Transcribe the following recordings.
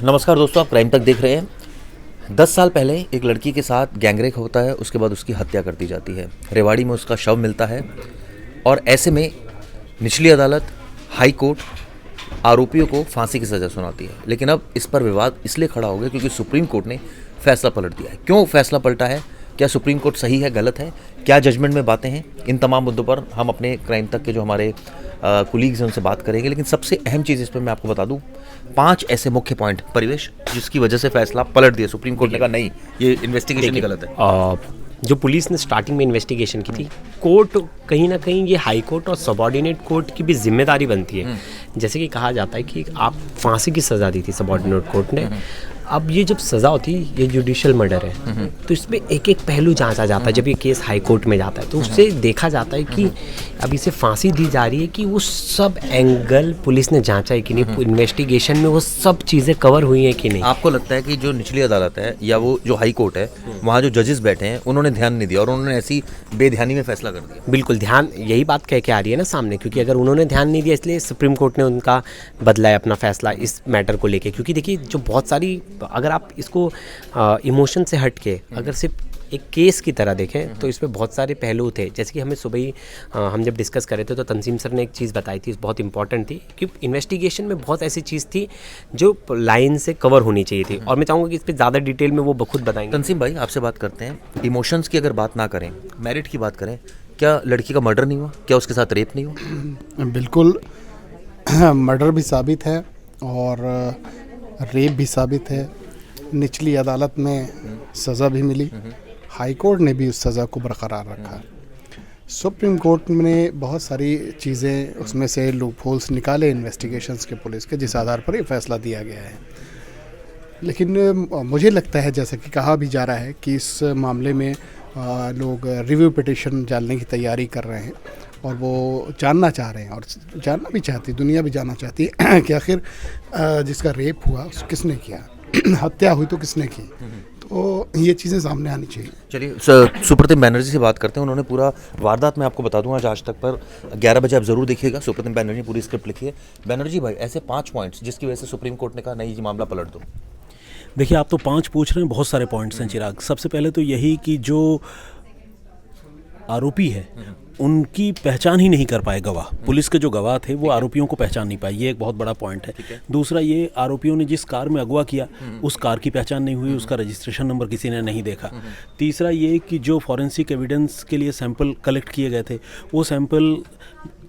नमस्कार दोस्तों, आप क्राइम तक देख रहे हैं। 10 साल पहले एक लड़की के साथ गैंगरेप होता है, उसके बाद उसकी हत्या कर दी जाती है। रेवाड़ी में उसका शव मिलता है और ऐसे में निचली अदालत, हाई कोर्ट आरोपियों को फांसी की सज़ा सुनाती है। लेकिन अब इस पर विवाद इसलिए खड़ा हो गया क्योंकि सुप्रीम कोर्ट ने फैसला पलट दिया है। क्यों फैसला पलटा है? क्या सुप्रीम कोर्ट सही है, गलत है? क्या जजमेंट में बातें हैं? इन तमाम मुद्दों पर हम अपने क्राइम तक के जो हमारे कुलीग्स हैं उनसे बात करेंगे। लेकिन सबसे अहम चीज़ इस पर मैं आपको बता दूं, 5 ऐसे मुख्य पॉइंट परिवेश जिसकी वजह से फैसला पलट दिया। सुप्रीम कोर्ट ने कहा नहीं, ये इन्वेस्टिगेशन ही गलत है। जो पुलिस ने स्टार्टिंग में इन्वेस्टिगेशन की थी, कोर्ट कहीं ना कहीं ये हाई कोर्ट और सबॉर्डिनेट कोर्ट की भी जिम्मेदारी बनती है। जैसे कि कहा जाता है कि आप फांसी की सज़ा दी थी सबॉर्डिनेट कोर्ट ने। अब ये जब सज़ा होती है, ये जुडिशियल मर्डर है, तो इसमें एक एक पहलू जांचा जाता है। जब ये केस हाई कोर्ट में जाता है तो उससे देखा जाता है कि अब इसे फांसी दी जा रही है कि वो सब एंगल पुलिस ने जांचा है कि नहीं, इन्वेस्टिगेशन में वो सब चीज़ें कवर हुई हैं कि नहीं। आपको लगता है कि जो निचली अदालत है या वो जो हाई कोर्ट है, वहाँ जो जजेस बैठे हैं उन्होंने ध्यान नहीं दिया और उन्होंने ऐसी बेध्यानी में फैसला कर दिया? बिल्कुल ध्यान, यही बात कह के आ रही है ना सामने, क्योंकि अगर उन्होंने ध्यान नहीं दिया इसलिए सुप्रीम कोर्ट ने उनका बदला है अपना फैसला इस मैटर को लेके। क्योंकि देखिए, जो बहुत सारी, अगर आप इसको इमोशन से हट के अगर सिर्फ एक केस की तरह देखें तो इसमें बहुत सारे पहलू थे। जैसे कि हमें सुबह ही हम जब डिस्कस कर रहे थे तो तंजीम सर ने एक चीज़ बताई थी, बहुत इंपॉर्टेंट थी, कि इन्वेस्टिगेशन में बहुत ऐसी चीज़ थी जो लाइन से कवर होनी चाहिए थी। और मैं चाहूँगा कि इस पर ज़्यादा डिटेल में वो खुद बताएंगे। तंसीम भाई, आपसे बात करते हैं। इमोशंस की अगर बात ना करें, मेरिट की बात करें, क्या लड़की का मर्डर नहीं हुआ? क्या उसके साथ रेप नहीं हुआ? बिल्कुल, मर्डर भी साबित है और रेप भी साबित है। निचली अदालत में सज़ा भी मिली, हाई कोर्ट ने भी उस सज़ा को बरकरार रखा। सुप्रीम कोर्ट ने बहुत सारी चीज़ें उसमें से लूप होल्स निकाले इन्वेस्टिगेशंस के, पुलिस के, जिस आधार पर ये फैसला दिया गया है। लेकिन मुझे लगता है, जैसा कि कहा भी जा रहा है, कि इस मामले में लोग रिव्यू पिटिशन डालने की तैयारी कर रहे हैं और वो जानना चाह रहे हैं और जानना भी चाहती, दुनिया भी जानना चाहती है कि आखिर जिसका रेप हुआ उस किसने किया, हत्या हुई तो किसने की। तो ये चीज़ें सामने आनी चाहिए। चलिए, सुप्रतिम बैनर्जी से बात करते हैं। उन्होंने पूरा वारदात में आपको बता दूं, आज तक पर 11 बजे आप ज़रूर देखिएगा। सुप्रतिम बैनर्जी ने पूरी स्क्रिप्ट लिखी है। बैनर्जी भाई, ऐसे 5 पॉइंट्स जिसकी वजह से सुप्रीम कोर्ट ने कहा नहीं, ये मामला पलट दो। देखिए, आप तो 5 पूछ रहे हैं, बहुत सारे पॉइंट्स हैं चिराग। सबसे पहले तो यही कि जो आरोपी है उनकी पहचान ही नहीं कर पाए गवाह। पुलिस के जो गवाह थे वो आरोपियों को पहचान नहीं पाए, ये एक बहुत बड़ा पॉइंट है। दूसरा, ये आरोपियों ने जिस कार में अगवा किया उस कार की पहचान नहीं हुई, उसका रजिस्ट्रेशन नंबर किसी ने नहीं देखा। तीसरा ये कि जो फॉरेंसिक एविडेंस के लिए सैंपल कलेक्ट किए गए थे वो सैंपल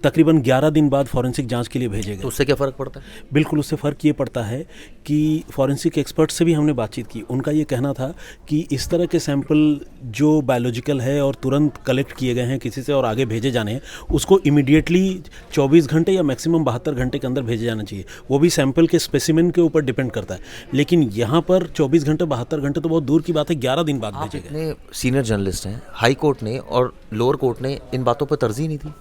तकरीबन 11 दिन बाद फॉरेंसिक जांच के लिए भेजे गए। तो उससे क्या फ़र्क पड़ता है? बिल्कुल, उससे फ़र्क ये पड़ता है कि फॉरेंसिक एक्सपर्ट से भी हमने बातचीत की। उनका ये कहना था कि इस तरह के सैंपल जो बायोलॉजिकल है और तुरंत कलेक्ट किए गए हैं किसी से और आगे भेजे जाने हैं, उसको इमीडिएटली 24 घंटे या मैक्सिमम 72 घंटे के अंदर भेजे जाना चाहिए। वो भी सैंपल के स्पेसिमेन के ऊपर डिपेंड करता है। लेकिन यहाँ पर 24 घंटे 72 घंटे तो बहुत दूर की बात है, 11 दिन बाद भेजे गए। इतने सीनियर जर्नलिस्ट हैं, हाई कोर्ट ने और लोअर कोर्ट ने इन बातों पर तरजीह नहीं दी?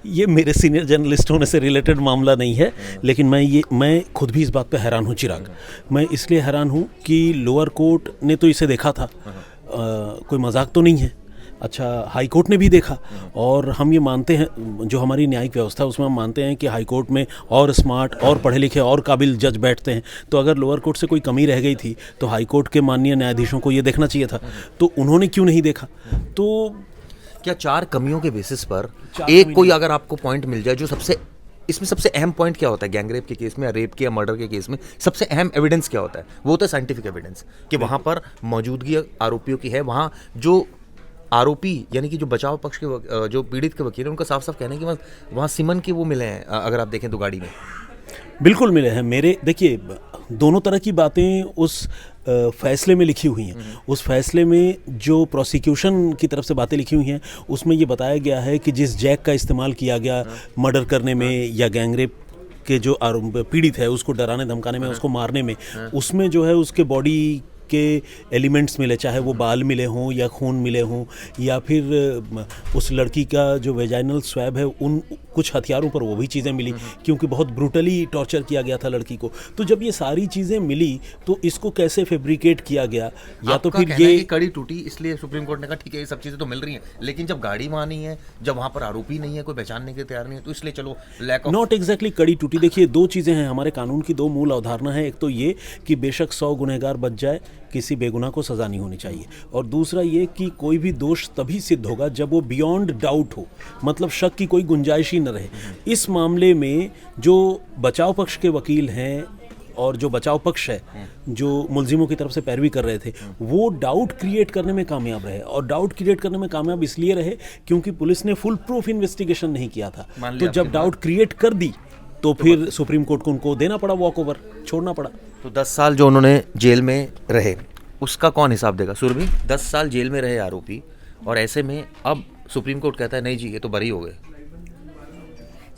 ये मेरे सीनियर जर्नलिस्ट होने से रिलेटेड मामला नहीं है, लेकिन मैं खुद भी इस बात पे हैरान हूँ चिराग। मैं इसलिए हैरान हूँ कि लोअर कोर्ट ने तो इसे देखा था, कोई मजाक तो नहीं है। अच्छा, हाई कोर्ट ने भी देखा और हम ये मानते हैं, जो हमारी न्यायिक व्यवस्था है उसमें हम मानते हैं कि हाई कोर्ट में और स्मार्ट और पढ़े लिखे और काबिल जज बैठते हैं। तो अगर लोअर कोर्ट से कोई कमी रह गई थी तो हाई कोर्ट के माननीय न्यायाधीशों को ये देखना चाहिए था, तो उन्होंने क्यों नहीं देखा? तो क्या 4 कमियों के बेसिस पर एक कोई अगर आपको पॉइंट मिल जाए जो इसमें सबसे अहम पॉइंट क्या होता है गैंगरेप के केस में या रेप के या मर्डर के केस में? सबसे अहम एविडेंस क्या होता है? वो होता है साइंटिफिक एविडेंस, कि वहाँ पर मौजूदगी आरोपियों की है। वहाँ जो आरोपी यानी कि जो बचाव पक्ष के जो पीड़ित के वकील हैं, उनका साफ साफ कहना है कि वहाँ सीमन के वो मिले हैं, अगर आप देखें तो गाड़ी में। बिल्कुल मिले हैं। मेरे देखिए, दोनों तरह की बातें उस फैसले में लिखी हुई हैं। उस फैसले में जो प्रोसिक्यूशन की तरफ से बातें लिखी हुई हैं उसमें ये बताया गया है कि जिस जैक का इस्तेमाल किया गया मर्डर करने में या गैंगरेप के जो पीड़ित है उसको डराने धमकाने में, उसको मारने में, उसमें जो है उसके बॉडी के एलिमेंट्स मिले, चाहे वो बाल मिले हों या खून मिले हों या फिर उस लड़की का जो वेजाइनल स्वैब है उन कुछ हथियारों पर वो भी चीज़ें मिली, क्योंकि बहुत ब्रूटली टॉर्चर किया गया था लड़की को। तो जब ये सारी चीज़ें मिली तो इसको कैसे फैब्रिकेट किया गया, या तो फिर ये कड़ी टूटी इसलिए सुप्रीम कोर्ट ने कहा ठीक है ये सब चीज़ें तो मिल रही हैं, लेकिन जब गाड़ी वहाँ नहीं है, जब वहाँ पर आरोपी नहीं है, कोई पहचानने के तैयार नहीं है, तो इसलिए चलो लैक ऑफ नॉट एग्जैक्टली कड़ी टूटी। देखिए, दो चीज़ें हैं हमारे कानून की, दो मूल अवधारणा है। एक तो ये कि बेशक 100 गुनहगार बच जाए, किसी बेगुनाह को सज़ा नहीं होनी चाहिए, और दूसरा ये कि कोई भी दोष तभी सिद्ध होगा जब वो बियॉन्ड डाउट हो, मतलब शक की कोई गुंजाइश ही न रहे। इस मामले में जो बचाव पक्ष के वकील हैं और जो बचाव पक्ष है, जो मुलजिमों की तरफ से पैरवी कर रहे थे, वो डाउट क्रिएट करने में कामयाब रहे। और डाउट क्रिएट करने में कामयाब इसलिए रहे क्योंकि पुलिस ने फुल प्रूफ इन्वेस्टिगेशन नहीं किया था। तो जब डाउट क्रिएट कर दी तो फिर सुप्रीम कोर्ट को उनको देना पड़ा, वॉक ओवर छोड़ना पड़ा। तो 10 साल जो उन्होंने जेल में रहे उसका कौन हिसाब देगा? सुरभि, 10 साल जेल में रहे आरोपी, और ऐसे में अब सुप्रीम कोर्ट कहता है नहीं जी ये तो बरी हो गए।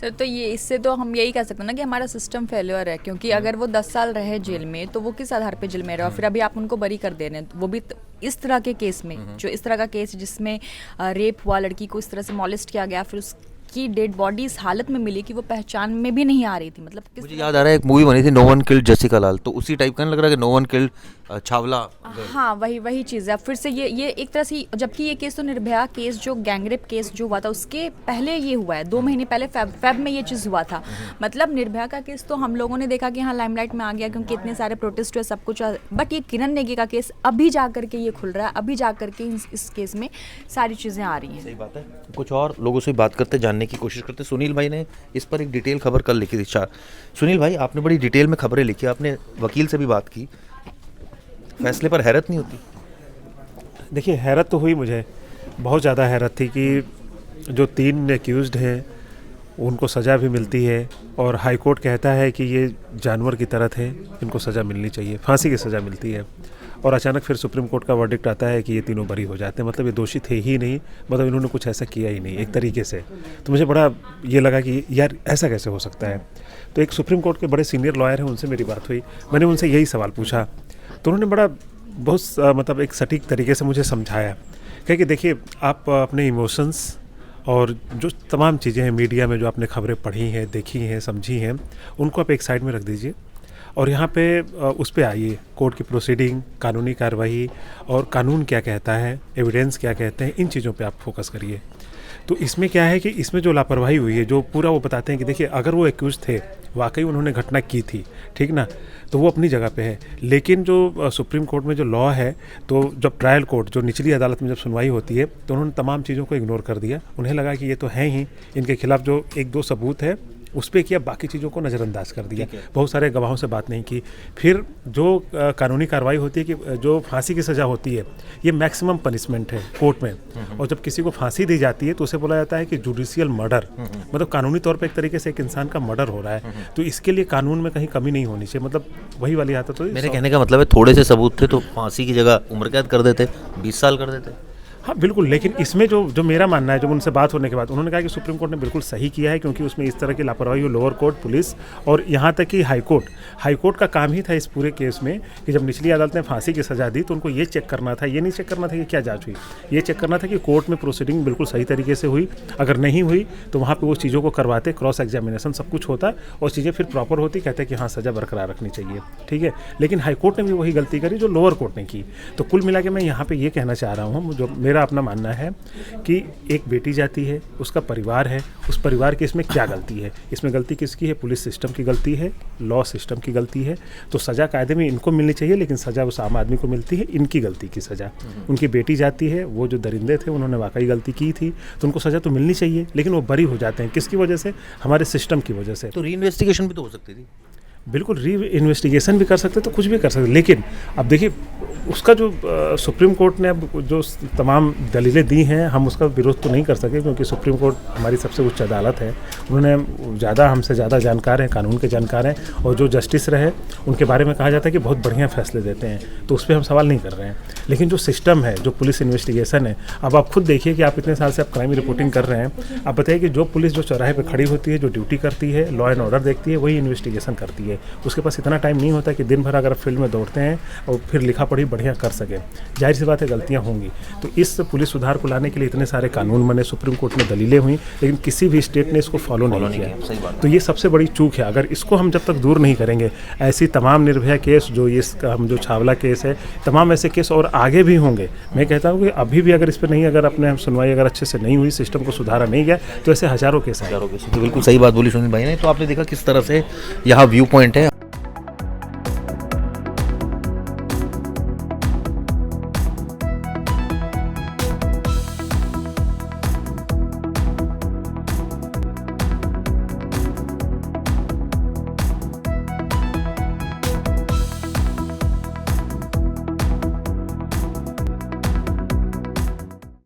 सर तो ये इससे तो हम यही कह सकते हैं ना कि हमारा सिस्टम फेल्योर है, क्योंकि अगर वो 10 साल रहे जेल में तो वो किस आधार पे जेल में रहे, और फिर अभी आप उनको बरी कर दे रहे हैं, वो भी इस तरह के केस में, जो इस तरह का केस जिसमें रेप हुआ, लड़की को इस तरह से मॉलेस्ट किया गया, फिर उसकी डेड बॉडी इस हालत में मिली कि वो पहचान में भी नहीं आ रही थी। मतलब मुझे याद आ रहा है एक मूवी बनी थी नो वन किल्ड जेसिका लाल, तो उसी टाइप का नहीं लग रहा है कि नो वन किल्ड छावला। हाँ वही चीज़ है। फिर से ये एक तरह से, जबकि ये केस तो निर्भया केस जो गैंगरेप केस जो हुआ था उसके पहले ये हुआ है, 2 महीने पहले फेब में ये चीज़ हुआ था। मतलब निर्भया का केस तो हम लोगों ने देखा कि हाँ लाइमलाइट में आ गया क्योंकि इतने सारे प्रोटेस्ट हुए, सब कुछ, बट ये किरण नेगी का केस अभी जा करके ये खुल रहा है, अभी जा करके इस केस में सारी चीज़ें आ रही हैं। सही बात है। कुछ और लोगों से बात करते, जानने की कोशिश करते। सुनील भाई ने इस पर एक डिटेल खबर कल लिखी थी। सुनील भाई, आपने बड़ी डिटेल में खबरें लिखी, आपने वकील से भी बात की, फैसले पर हैरत नहीं होती? देखिए, हैरत तो हुई, मुझे बहुत ज़्यादा हैरत थी कि जो 3 एक्यूज़्ड हैं उनको सज़ा भी मिलती है, और हाई कोर्ट कहता है कि ये जानवर की तरह थे, इनको सज़ा मिलनी चाहिए, फांसी की सज़ा मिलती है, और अचानक फिर सुप्रीम कोर्ट का वर्डिक्ट आता है कि ये तीनों बरी हो जाते हैं। मतलब ये दोषी थे ही नहीं, मतलब इन्होंने कुछ ऐसा किया ही नहीं एक तरीके से। तो मुझे बड़ा ये लगा कि यार ऐसा कैसे हो सकता है। तो एक सुप्रीम कोर्ट के बड़े सीनियर लॉयर हैं, उनसे मेरी बात हुई, मैंने उनसे यही सवाल पूछा, तो उन्होंने बड़ा बहुत मतलब एक सटीक तरीके से मुझे समझाया कि देखिए, आप अपने इमोशंस और जो तमाम चीज़ें हैं मीडिया में जो आपने खबरें पढ़ी हैं, देखी हैं, समझी हैं, उनको आप एक साइड में रख दीजिए और यहाँ पे उस पे आइए, कोर्ट की प्रोसीडिंग, कानूनी कार्रवाई और कानून क्या कहता है, एविडेंस क्या कहते हैं, इन चीज़ों पे आप फोकस करिए। तो इसमें क्या है कि इसमें जो लापरवाही हुई है, जो पूरा वो बताते हैं कि देखिए अगर वो एक्यूज थे, वाकई उन्होंने घटना की थी, ठीक ना, तो वो अपनी जगह पे है। लेकिन जो सुप्रीम कोर्ट में जो लॉ है, तो जब ट्रायल कोर्ट, जो निचली अदालत में जब सुनवाई होती है, तो उन्होंने तमाम चीज़ों को इग्नोर कर दिया। उन्हें लगा कि ये तो है ही, इनके खिलाफ जो 1-2 सबूत है उस पर किया, बाकी चीज़ों को नज़रअंदाज कर दिया, बहुत सारे गवाहों से बात नहीं की। फिर जो कानूनी कार्रवाई होती है कि जो फांसी की सज़ा होती है, ये मैक्सिमम पनिशमेंट है कोर्ट में, और जब किसी को फांसी दी जाती है तो उसे बोला जाता है कि जुडिशियल मर्डर, मतलब कानूनी तौर पे एक तरीके से एक इंसान का मर्डर हो रहा है। तो इसके लिए कानून में कहीं कमी नहीं होनी चाहिए, मतलब वही वाली आदत तो। मेरे कहने का मतलब है थोड़े से सबूत थे तो फांसी की जगह उम्र कैद कर देते, 20 साल कर देते। हाँ बिल्कुल, लेकिन इसमें जो मेरा मानना है, जब उनसे बात होने के बाद उन्होंने कहा कि सुप्रीम कोर्ट ने बिल्कुल सही किया है, क्योंकि उसमें इस तरह की लापरवाही हो, लोअर कोर्ट, पुलिस और यहाँ तक कि हाई कोर्ट का काम ही था इस पूरे केस में कि जब निचली अदालत ने फांसी की सज़ा दी तो उनको ये चेक करना था, ये नहीं चेक करना था कि क्या जांच हुई, ये चेक करना था कि कोर्ट में प्रोसीडिंग बिल्कुल सही तरीके से हुई। अगर नहीं हुई तो वहाँ पर वो चीज़ों को करवाते, क्रॉस एग्जामिनेशन सब कुछ होता और चीज़ें फिर प्रॉपर होती, कहते कि हाँ सज़ा बरकरार रखनी चाहिए, ठीक है। लेकिन हाई कोर्ट ने भी वही गलती करी जो लोअर कोर्ट ने की। तो कुल मिला के मैं यहाँ पर ये कहना चाह रहा हूँ, जो मेरा अपना मानना है कि एक बेटी जाती है, उसका परिवार है, उस परिवार की इसमें क्या गलती है? इसमें गलती किसकी है? पुलिस सिस्टम की गलती है, लॉ सिस्टम की गलती है। तो सज़ा कायदे में इनको मिलनी चाहिए, लेकिन सज़ा उस आम आदमी को मिलती है इनकी गलती की सज़ा। उनकी बेटी जाती है, वो जो दरिंदे थे उन्होंने वाकई गलती की थी, तो उनको सज़ा तो मिलनी चाहिए, लेकिन वो बरी हो जाते हैं किसकी वजह से? हमारे सिस्टम की वजह से। तो री इन्वेस्टिगेशन भी तो हो सकती थी। बिल्कुल, री इन्वेस्टिगेशन भी कर सकते, तो कुछ भी कर सकते, लेकिन अब देखिए उसका जो सुप्रीम कोर्ट ने अब जो तमाम दलीलें दी हैं, हम उसका विरोध तो नहीं कर सके, क्योंकि सुप्रीम कोर्ट हमारी सबसे उच्च अदालत है, उन्होंने हमसे ज़्यादा जानकार हैं, कानून के जानकार हैं, और जो जस्टिस रहे उनके बारे में कहा जाता है कि बहुत बढ़िया फैसले देते हैं, तो उस पर हम सवाल नहीं कर रहे हैं। लेकिन जो सिस्टम है, जो पुलिस इन्वेस्टिगेशन है, अब आप खुद देखिए कि आप इतने साल से आप क्राइम रिपोर्टिंग कर रहे हैं, आप बताइए कि जो पुलिस जो चौराहे पर खड़ी होती है, जो ड्यूटी करती है, लॉ एंड ऑर्डर देखती है, वही इन्वेस्टिगेशन करती है। चाहिए। उसके पास इतना टाइम नहीं होता कि दिन भर अगर फील्ड में दौड़ते हैं और फिर लिखा पढ़ी बढ़िया कर सकें। जाहिर सी बात है गलतियाँ होंगी। तो इस पुलिस सुधार को लाने के लिए इतने सारे कानून बने, सुप्रीम कोर्ट में दलीलें हुई, लेकिन किसी भी स्टेट ने इसको फॉलो नहीं किया। तो ये सबसे बड़ी चूक है। अगर इसको हम जब तक दूर नहीं करेंगे, ऐसी तमाम निर्भया केस जो इसका हम जो छावला केस है, तमाम ऐसे केस और आगे भी होंगे। मैं कहता हूँ कि अभी भी अगर इस पर नहीं, अगर अपने सुनवाई अगर अच्छे से नहीं हुई, सिस्टम को सुधारा नहीं गया, तो ऐसे हज़ारों केस आएंगे। बिल्कुल सही बात बोली सुनील भाई ने। तो आपने देखा किस तरह से यहाँ व्यू पॉइंट है।